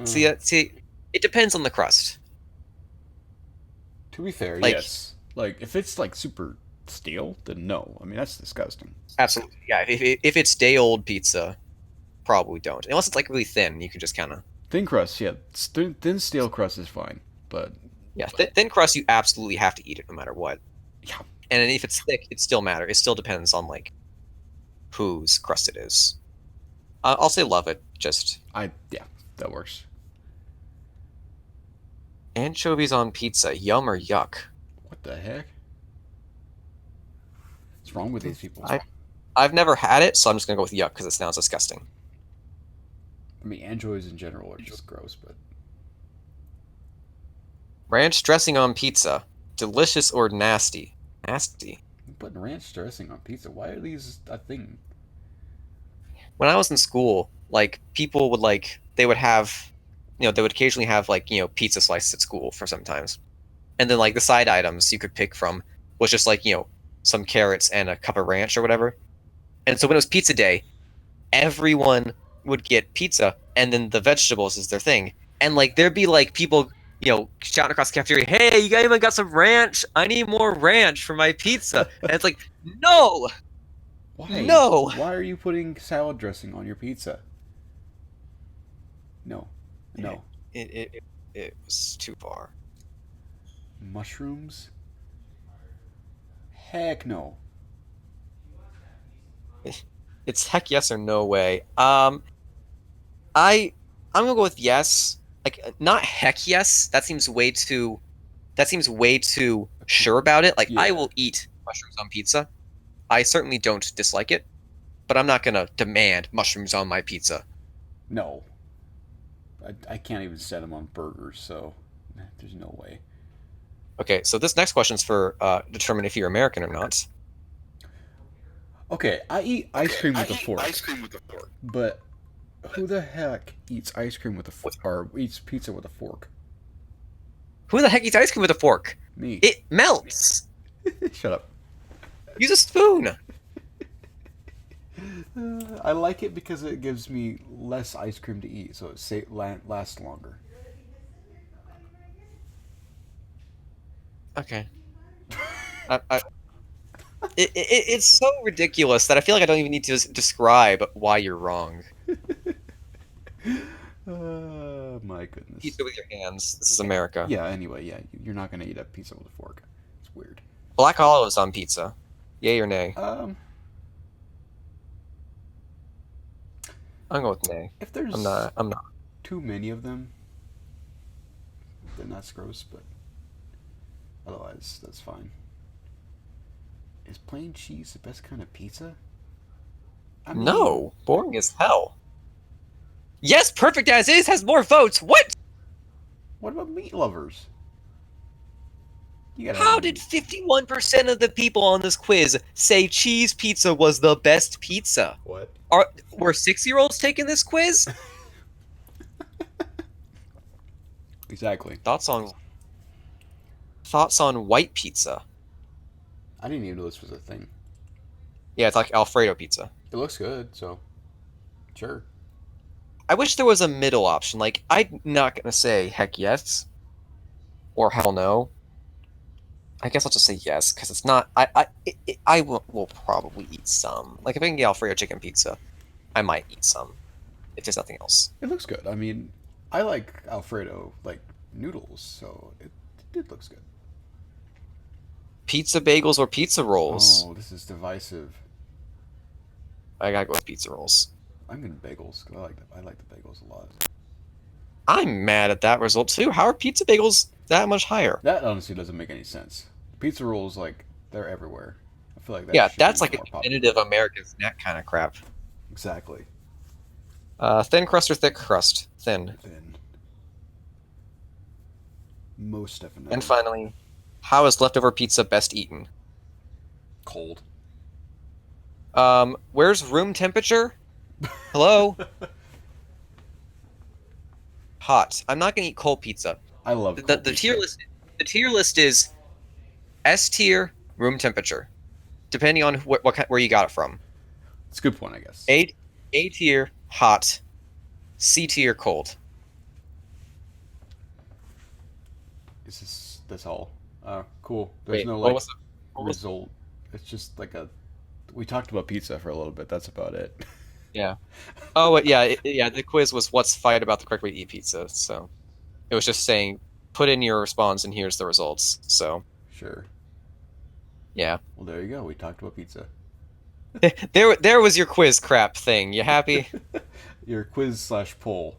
See, it depends on the crust. To be fair, like- yes. Like if it's like super stale, then no. I mean that's disgusting. Absolutely. Yeah, if it's day old pizza, probably don't. Unless it's like really thin, you can just kind of Thin crust, yeah. Thin stale crust is fine, but thin crust you absolutely have to eat it no matter what. yeah. And then if it's thick, it still matters. It still depends on like whose crust it is. I'll say love it. Just That works. anchovies on pizza. Yum or yuck? What the heck? What's wrong with these people? I've never had it, so I'm just gonna go with yuck because it sounds disgusting. I mean, anchovies in general are just gross, but Ranch dressing on pizza. Delicious or nasty? Nasty. I'm putting ranch dressing on pizza. Why are these a thing? When I was in school, like people would they would have, they would occasionally have pizza slices at school for sometimes, and then like the side items you could pick from was just like some carrots and a cup of ranch or whatever. And so when it was pizza day, everyone would get pizza, and then the vegetables is their thing. And like there'd be like people shouting across the cafeteria, "Hey, you guys even got some ranch? I need more ranch for my pizza." And it's like, no. Why? No! Why are you putting salad dressing on your pizza? No. It was too far. Mushrooms? Heck no. It's heck yes or no way. I'm gonna go with yes. Like not heck yes. That seems way too sure about it. Like Yeah. I will eat mushrooms on pizza. I certainly don't dislike it. but I'm not gonna demand mushrooms on my pizza. No. I can't even set them on burgers, so there's no way. Okay, so this next question's for determine if you're American or not. Okay, I eat ice cream with a fork, ice cream with a fork. but who the heck eats ice cream with a fork or eats pizza with a fork? Who the heck eats ice cream with a fork? Me. It melts. Shut up. Use a spoon. I like it because it gives me less ice cream to eat, so it lasts longer. Okay. It's so ridiculous that I feel like I don't even need to describe why you're wrong. My goodness. Pizza with your hands. This is America. Yeah, anyway, yeah, you're not gonna eat a pizza with a fork. It's weird. Black olives on pizza. Yay or nay? I'm going with nay. If there's I'm not. too many of them, then that's gross, but otherwise, that's fine. Is plain cheese the best kind of pizza? No, boring as hell. Yes, perfect as is has more votes. What? What about meat lovers? How did 51% of the people on this quiz say cheese pizza was the best pizza? What? Were 6-year-olds taking this quiz? Exactly. Thoughts on white pizza? I didn't even know this was a thing. Yeah, it's like Alfredo pizza. It looks good, so sure. I wish there was a middle option. Like, I'm not gonna say heck yes or hell no. I guess I'll just say yes because it's not. I will probably eat some. Like if I can get Alfredo chicken pizza, I might eat some. If there's nothing else. It looks good. I mean, I like Alfredo like noodles, so it looks good. Pizza bagels or pizza rolls? Oh, this is divisive. I gotta go with pizza rolls. I'm in bagels. I like the bagels a lot. I'm mad at that result too. How are pizza bagels that much higher? That honestly doesn't make any sense. Pizza rolls, like, they're everywhere. I feel like that. Yeah, should that's be like a more popular. definitive American snack kind of crap. Exactly. Thin crust or thick crust? Thin. Thin. Most definitely. And finally, how is leftover pizza best eaten? Cold. Where's room temperature? Hello? Hot. I'm not gonna eat cold pizza. I love The tier list. The tier list is S tier, room temperature, depending on where you got it from. It's a good point, I guess. A tier, hot. C tier, cold. That's all? Cool. There's Wait, no what like was result. It's just like we talked about pizza for a little bit. That's about it. Yeah. Oh, yeah. The quiz was what's fight about the correct way to eat pizza. So it was just saying put in your response and here's the results. So Sure. yeah. Well, there you go. We talked about pizza. There was your quiz crap thing. You happy? Your quiz/poll.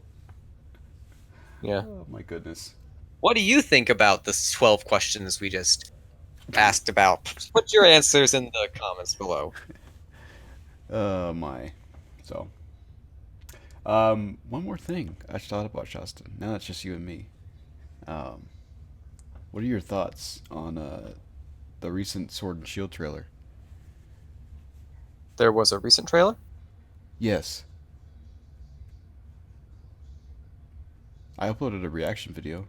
Yeah. Oh my goodness. What do you think about the 12 questions we just asked about? Put your answers in the comments below. My. So. One more thing I just thought about, Shawstin. Now it's just you and me. What are your thoughts on the recent Sword and Shield trailer? There was a recent trailer? Yes. I uploaded a reaction video.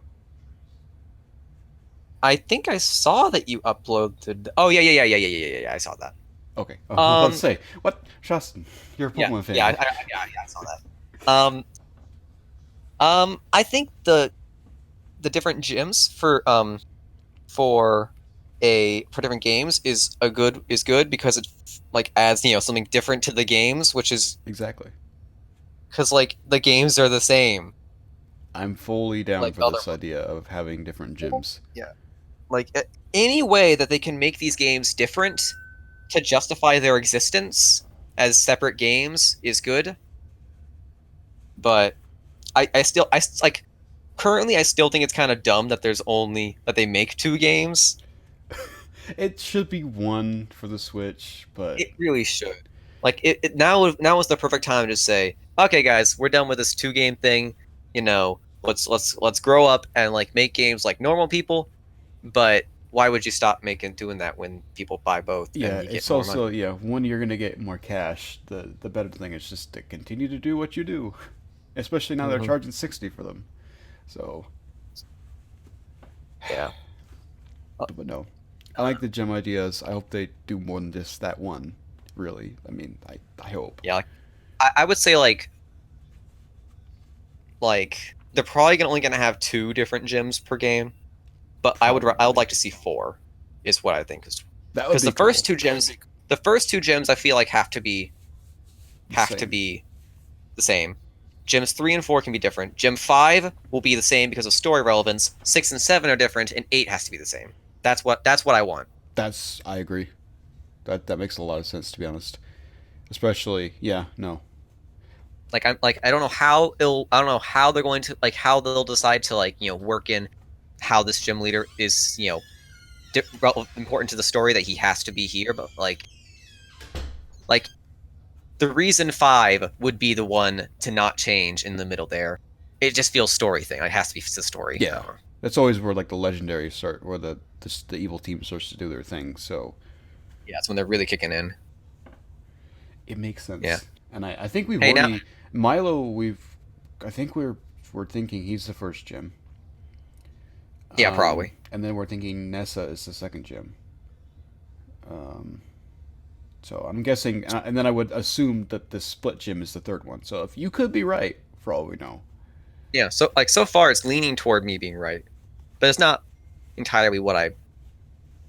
I think I saw that you uploaded. Oh yeah. I saw that. Okay. Let's say what, Shawstin? You're a Pokemon fan. Yeah, I saw that. I think the different gyms for different games is good because it like adds something different to the games, which is Exactly. because like the games are the same. I'm fully down Like for this idea of having different gyms. Yeah. Like any way that they can make these games different to justify their existence as separate games is good. But I still like currently I still think it's kind of dumb that they make 2 games. It should be one for the Switch, but It really should. Like now is the perfect time to say, okay, guys, we're done with this 2 game thing. Let's grow up and like make games like normal people. But why would you stop doing that when people buy both Yeah, and you get it's more money? also, yeah, when you're gonna get more cash, the better thing is just to continue to do what you do. Especially now they're Hmm. charging 60 for them. So, Yeah. Uh, but no. I like the gem ideas. I hope they do more than just that one. Really. I mean, I hope. yeah. Like, I would say like they're probably only gonna have 2 different gyms per game, but I would Probably. like to see 4, is what I think is That would because be cool. the first 2 gyms I feel like The have to same. be the same. Gyms 3 and 4 can be different. Gym 5 will be the same because of story relevance. 6 and 7 are different, and 8 has to be the same. That's what I want. I agree. That makes a lot of sense, to be honest. Especially, yeah, no. I don't know I don't know how they're going to like how they'll decide to work in how this gym leader is important to the story that he has to be here, but like the reason 5 would be the one to not change in the middle there. It just feels story thing. It has to be the story. I Yeah. don't know. That's always where, like, the legendary start, where the evil team starts to do their thing, so Yeah, it's when they're really kicking in. it makes Yeah. sense. And I think we've Hey, now. already. Milo, I think we're thinking he's the first gym. Yeah, probably. And then we're thinking Nessa is the second gym. Um, so I'm guessing, and then I would assume that the split gym is the third one. So if you could be right, for all we know. Yeah. So far it's leaning toward me being right, but it's not entirely what I.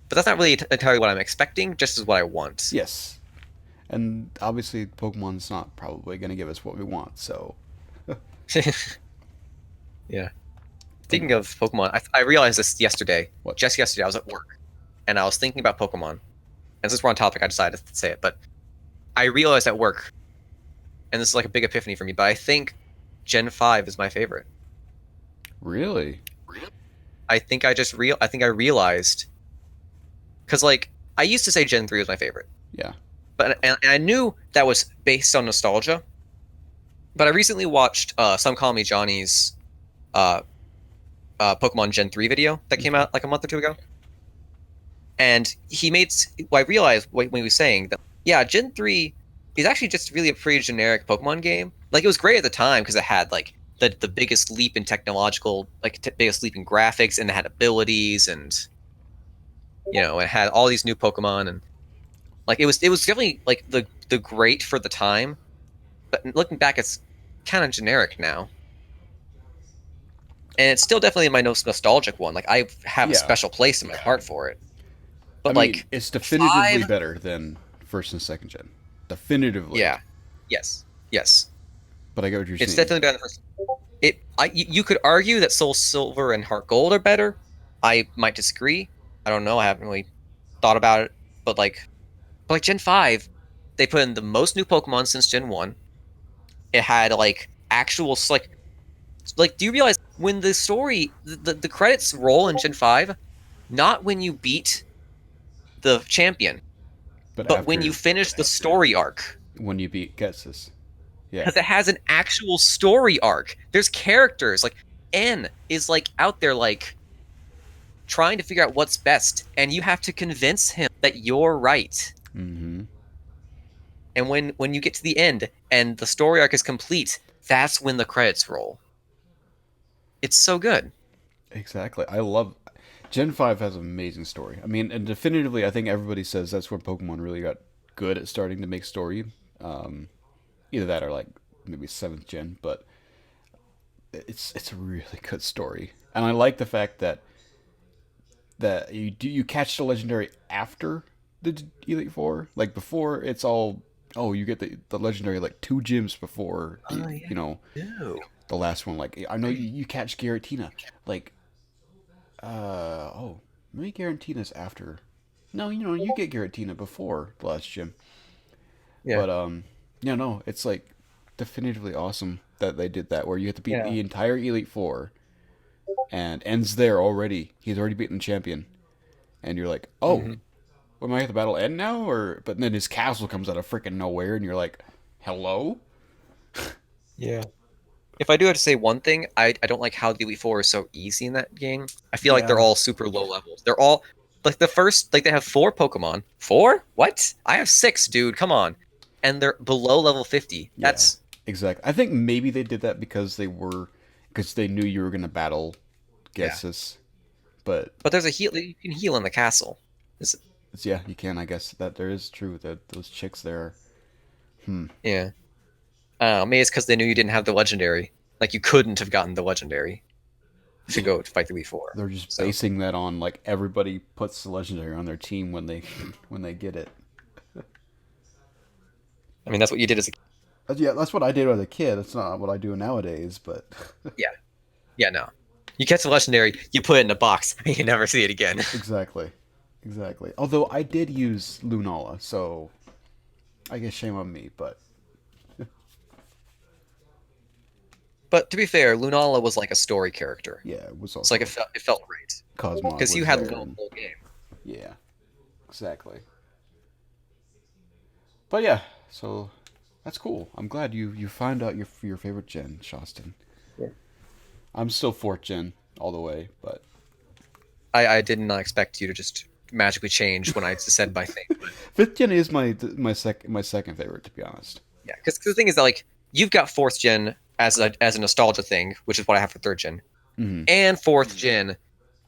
But that's not really entirely what I'm expecting. Just as what I want. Yes. And obviously, Pokemon's not probably going to give us what we want, so. Yeah. But Speaking no. of Pokemon, I realized this yesterday. What? Just yesterday, I was at work and I was thinking about Pokemon. And since we're on topic, I decided to say it. But I realized at work, and this is like a big epiphany for me, but I think Gen 5 is my favorite. Really? I think I realized because like I used to say Gen 3 was my favorite, Yeah. but and I knew that was based on nostalgia. But I recently watched Some Call Me Johnny's uh, Pokemon Gen 3 video that came Okay. out like a month or 2 ago, and I realized when he was saying that yeah, Gen 3 is actually just really a pretty generic Pokemon game. Like it was great at the time because it had like the biggest leap in biggest leap in graphics, and it had abilities, and it had all these new Pokemon, and like it was definitely like the great for the time. But looking back, it's kind of generic now, and it's still definitely my most nostalgic one. Like I have a Yeah. special place in my heart for it. I But mean, like it's definitively 5, better than first and second gen. Definitively. yeah, yes, yes, But I get what you're it's saying. definitely better than first. You could argue that Soul Silver and Heart Gold are better. I might disagree. I don't know. I haven't really thought about it, but like Gen 5, they put in the most new Pokemon since Gen 1. It had like actual do you realize when the story the credits roll in Gen 5, not when you beat the champion, But but when you after, finish the story arc. when you beat Getsus. Yeah. Because it has an actual story arc. There's characters like N is like out there like trying to figure out what's best, and you have to convince him that you're right. Mm-hmm. And when you get to the end and the story arc is complete, that's when the credits roll. It's so good. Exactly. I love. Gen 5 has an amazing story. I mean, and definitively, I think everybody says that's where Pokemon really got good at starting to make story. Um, Either that or like maybe 7th gen, but it's a really good story. And I like the fact that you catch the legendary after the Elite Four. Like before, it's all you get the legendary like 2 gyms before Oh yeah, you the last one. Like I know you catch Giratina. Like maybe Giratina's after. No, you get Giratina before the last gym. Yeah. But yeah, no, it's like definitively awesome that they did that where you have to beat Yeah. the entire Elite Four and ends there already. He's already beaten the champion, and you're like, oh, Hmm. Am I at the battle end now? Or but then his castle comes out of freaking nowhere, and you're like, hello? Yeah. If I do have to say one thing, I don't like how the Elite Four is so easy in that game. I feel like they're Yeah. all super low levels. They're all like the first, like they have 4 Pokemon. 4? What? I have 6, dude. Come on. And they're below level 50. Yeah. That's Exactly. I think maybe they did that because they knew you were gonna battle yeah. Getsus. But But there's a heal. You can heal in the castle. yeah, you can. I guess that there is true that those chicks there. Hmm. Yeah. Maybe it's because they knew you didn't have the legendary. Like you couldn't have gotten the legendary to go to fight the Elite Four. They're just So basing that on like everybody puts the legendary on their team when they when they get it. I mean, that's what you did as a Yeah, that's what I did as a kid. That's not what I do nowadays, but yeah. Yeah, no. You catch the legendary, you put it in a box, and you never see it again. exactly, exactly. Although I did use Lunala, so I guess shame on me. But But to be fair, Lunala was like a story character. yeah, it was It's also like it felt great Cosmog because you was had there, the and whole game. yeah, exactly. But yeah, so that's cool. I'm glad you found out your favorite gen, Shawstin. Yeah. I'm still fourth gen all the way, but I did not expect you to just magically change when I said my thing. But fifth gen is my second favorite, to be honest. yeah, because the thing is that like you've got fourth gen as a nostalgia thing, which is what I have for third gen, Hmm. and fourth gen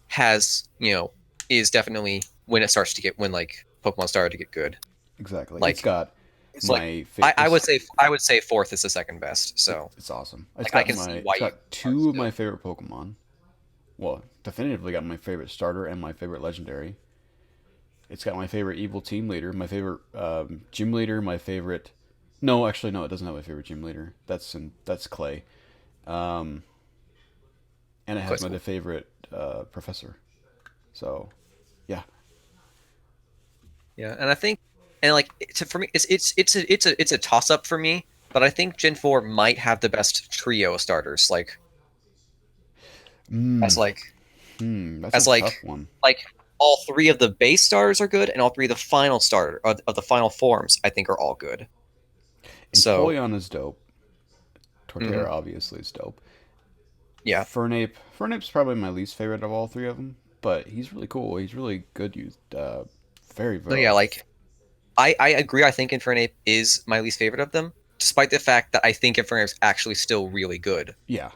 has is definitely when like Pokemon started to get good. Exactly. It's Like got it's like my I would say fourth is the second best. So it's awesome. It's like I got can my see why it's got you two of my favorite Pokemon. Well, definitively got my favorite starter and my favorite legendary. It's got my favorite evil team leader, my favorite gym leader, my favorite. No, actually, no, it doesn't have my favorite gym leader. That's Clay. Um, and it has Clay's my cool. favorite professor. So, yeah, Yeah, and I think like for me it's a toss up for me, but I think Gen 4 might have the best trio of starters as mm, like that's a as tough like one. like all three of the base stars are good and all three of the final starter of the final forms I think are all good. So, Empoleon is dope. mhm, Torterra obviously is dope. yeah. Fernape's probably my least favorite of all three of them, but he's really cool. He's really good. Used, very No, yeah, well. like I agree. I think Infernape is my least favorite of them, despite the fact that I think Infernape's actually still really good. Yeah,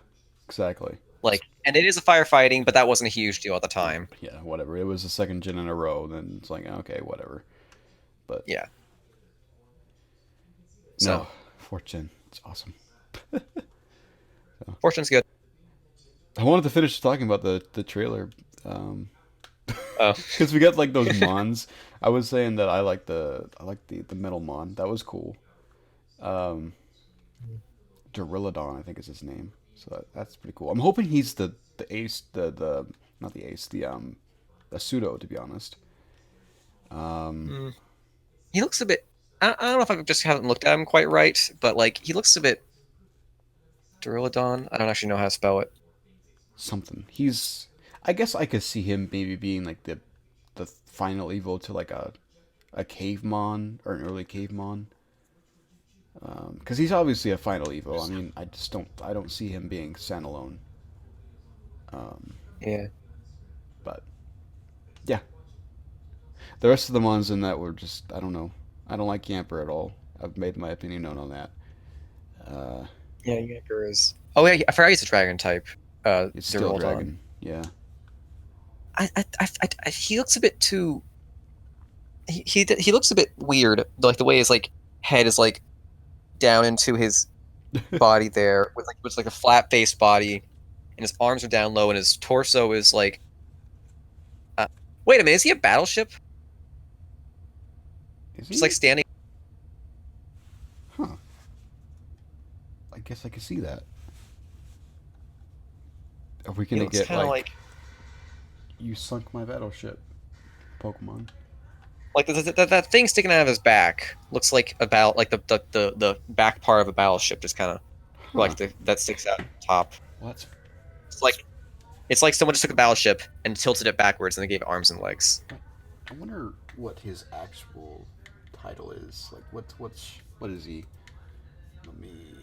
exactly. Like, and it is a firefighting, but that wasn't a huge deal at the time. Yeah, whatever. It was the second gen in a row. Then it's like okay, whatever. But Yeah. no, So fourth gen. It's awesome. Fortune's good. I wanted to finish talking about the trailer. Um, Oh, because we got like those mons. I was saying that I like the metal mon. That was cool. Um, Durillodon, I think is his name. So that's pretty cool. I'm hoping he's the ace, the not the ace, the pseudo, to be honest. Um, mm. He looks a bit. I don't know if I just haven't looked at him quite right, but like he looks a bit Durillodon. I don't actually know how to spell it. something. I guess I could see him maybe being like the final evo to like a cave mon or an early cave mon. Because he's obviously a final evo. I mean, I don't see him being standalone. Um, Yeah. but yeah, the rest of the mons in that were just I don't know. I don't like Yamper at all. I've made my opinion known on that. Uh, Yeah, Yanker is. Oh yeah, I forgot he's a dragon type. it's still Durillodon. Dragon. Yeah. He looks a bit too. He looks a bit weird. Like the way his like head is like down into his body there with like a flat faced body, and his arms are down low, and his torso is like. Uh, wait a minute, is he a battleship? Is Just like he? standing. Huh. I guess I could see that. Are we He gonna looks get kind of like like you sunk my battleship, Pokemon? that thing sticking out of his back looks like about like the back part of a battleship, just kind of Huh. like that sticks out top. What? It's like someone just took a battleship and tilted it backwards and they gave it arms and legs. I wonder what his actual title is. Like, what is he? Let me.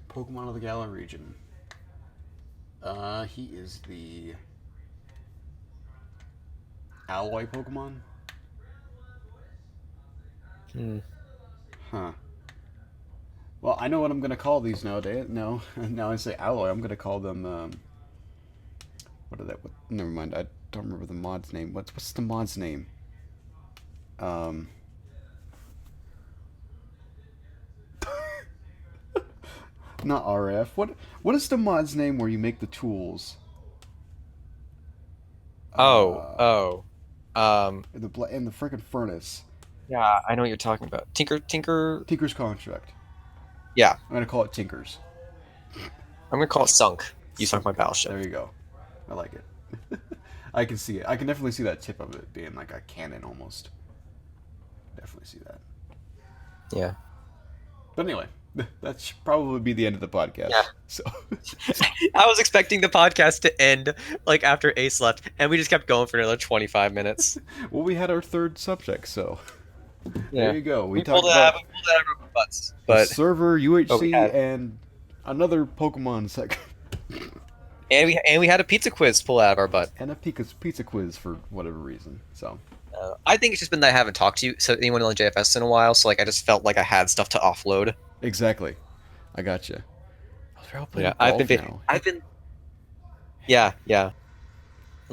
Pokemon of the Galar region. He is the Alloy Pokemon. Huh. Well, I know what I'm gonna call these nowadays. No, now I say Alloy. I'm gonna call them. What are that? What, never mind. I don't remember the mod's name. What's the mod's name? Um. Not RF. What is the mod's name where you make the tools? Oh. In the freaking furnace. Yeah, I know what you're talking about. Tinker. Tinker's Construct. Yeah, I'm gonna call it Tinker's. I'm gonna call it Sunk. You sunk my battleship. There you go. I like it. I can see it. I can definitely see that tip of it being like a cannon almost. Definitely see that. Yeah. But anyway, that should probably be the end of the podcast. Yeah. So I was expecting the podcast to end like after Ace left, and we just kept going for another 25 minutes. well, we had our third subject, so Yeah. there you go. We pulled talked it out about of our butts. the But server, UHC, had- and another Pokemon segment. and we had a pizza quiz pull out of our butt. And a pizza quiz for whatever reason. So I think it's just been that I haven't talked to you, so anyone on JFS in a while. So like I just felt like I had stuff to offload. exactly, I got you. Yeah, I've been. Yeah. And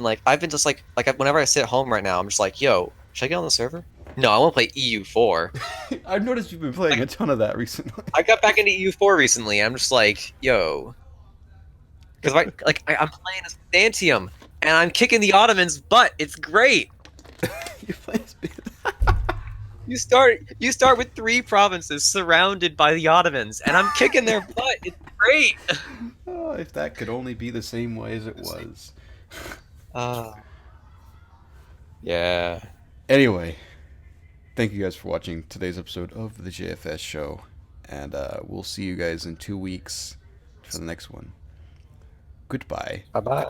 like I've been just like whenever I sit at home right now, I'm just like, yo, should I get on the server? No, I want to play EU4. I've noticed you've been playing a ton of that recently. I got back into EU4 recently. I'm just like, yo, because I'm playing as Byzantium and I'm kicking the Ottomans' butt. It's great. You play as- You start with 3 provinces surrounded by the Ottomans, and I'm kicking their butt. It's great. Oh, if that could only be the same way as it was. Yeah. Anyway, thank you guys for watching today's episode of the JFS Show, and we'll see you guys in 2 weeks for the next one. Goodbye. Bye-bye.